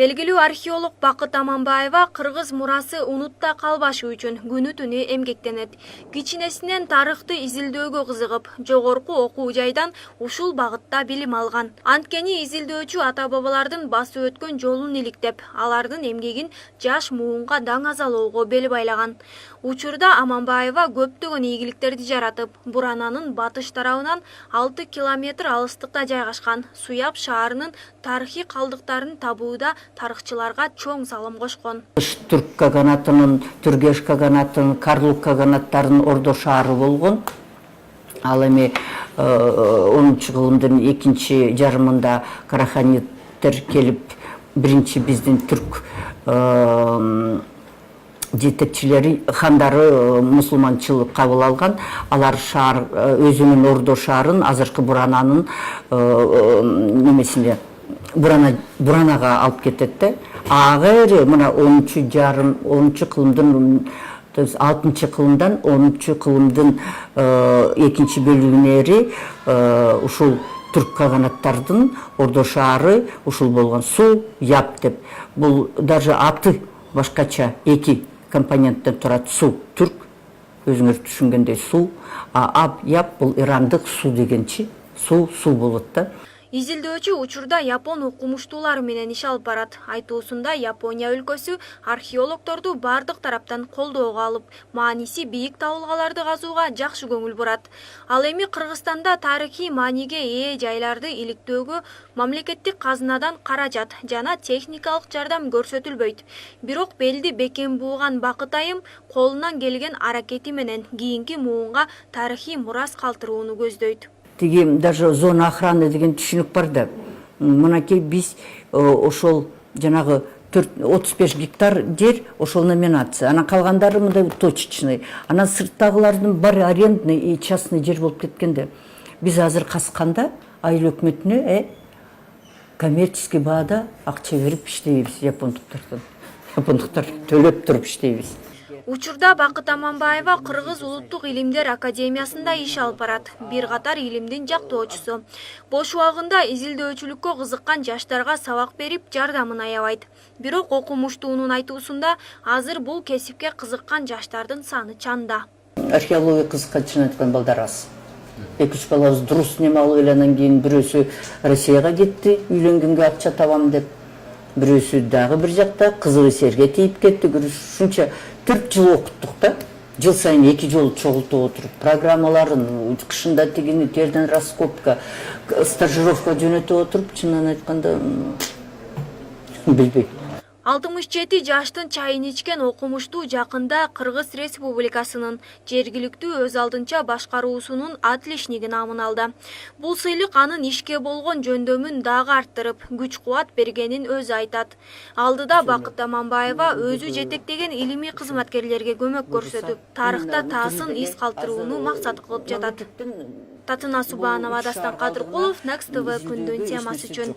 Белгилүү археолог Бакыт Аманбаева кыргыз мурасы унутта калбашы үчүн күнү түнү эмгектенет. Кичинесинен тарыхты изилдөөгө кызыгып, жогорку окуу жайдан ушул багытта билим алган. Анткени изилдөөчү ата-бабалардын басып өткөн жолун иликтеп, алардын эмгегин жаш муунга даңазалоого бел байлаган. Учурда Аманбаева көптөгөн ийгиликтерди жаратып, Бурананын батыш тарабынан 6 километр алыстыкта жайгашкан Суяб шаарынын тарыхый калдыктарын табууда тарыхчыларга чоң салым кошкон. Түрк каганатынын, Түргеш каганатынын, Карлук каганаттарынын ордо шаары болгон. Ал эми 10-кылымдын экинчи жарымында Караханиттер келип, биринчи биздин түрк жетекчилери, хандары мусулманчылык кабыл алган. Алар шаар өзүнүн ордо шаарын азыркы Бурананын немесине Буранага алып кетет да. Агыры мына 10-кылымдын 6-кылымдан 10-кылымдын экинчи бөлүгүнө ушул түрк каганаттардын ордо шаары ушул болгон. Суяб деп. Бул даже аты башкача, эки компоненттен турат. Су түрк, өзүңөр түшүнгөндөй су, яб бул ирандык су дегенчи. Су болот да. Изилдөөчү учурда япон окумуштуулары менен иш алып барат. Айтуусунда Япония өлкөсү археологторду бардык тараптан колдоого алып, мааниси бийик табылгаларды казууга жакшы көңүл бурат. Ал эми Кыргызстанда тарыхый мааниге ээ жайларды иликтөөгө мамлекеттик казынадан каражат жана техникалык жардам көрсөтүлбөйт. Бирок белди бекем бууган Бакыт айым колунан келген аракети менен кийинки муунга тарыхый мурас калтырууну көздөйт. Даже зона охраны деген түшүнүк бар да. Мынакей биз ошол жанагы 35 гектар жер ошол номинация. Анан калгандары мындай точечный. Анан сырттагылардын баары арендный и частный жер болуп кеткенде. Биз азыр касканда айыл өкмөтүнө коммерческий баада акча берип иштейбиз япондуктардан. Япондуктар төлөп туруп иштейбиз. Учурда Бакыт Аманбаева Кыргыз Улуттук илимдер академиясында иш алып барат. Бир катар илимдин жактоочусу. Бош убагында изилдөөчүлүккө кызыккан жаштарга сабак берип, жардамын аябайт. Бирок окумуштуунун айтуусунда азыр бул кесипке кызыккан жаштардын саны чанда. Археология кызыккан чын айткан балдар аз. 2-3 балабыз дурус неме алып эле, анан кийин бирөөсү Россияга кетти, үйлөнгөнгө акча табам деп. Бирөөсү дагы бир жакта кызыгы серге тийип кетти. Ушунча 4 жыл окуттук да. Жыл сайын 2 жолу чогултуп отуруп, программаларын, кышында тигини терден раскопка, стажировка жөнөтүп отуруп, чынын айтканда билбейм. 67 жаштын чайын ичкен окумуштуу жакында Кыргыз Республикасынын жергиликтүү өз алдынча башкаруусунун отличниги намын алды. Бул сыйлык анын ишке болгон жөндөмүн дагы арттырып, күч-кубат бергенин өзү айтат. Алдыда Бакыт Аманбаева өзү жетектеген илимий кызматкерлерге көмөк көрсөтүп, тарыхта таасын из калтырууну максат кылып жатат. Татына Субанова, Дастан Кадыркулов, Next TV күндүн темасы үчүн.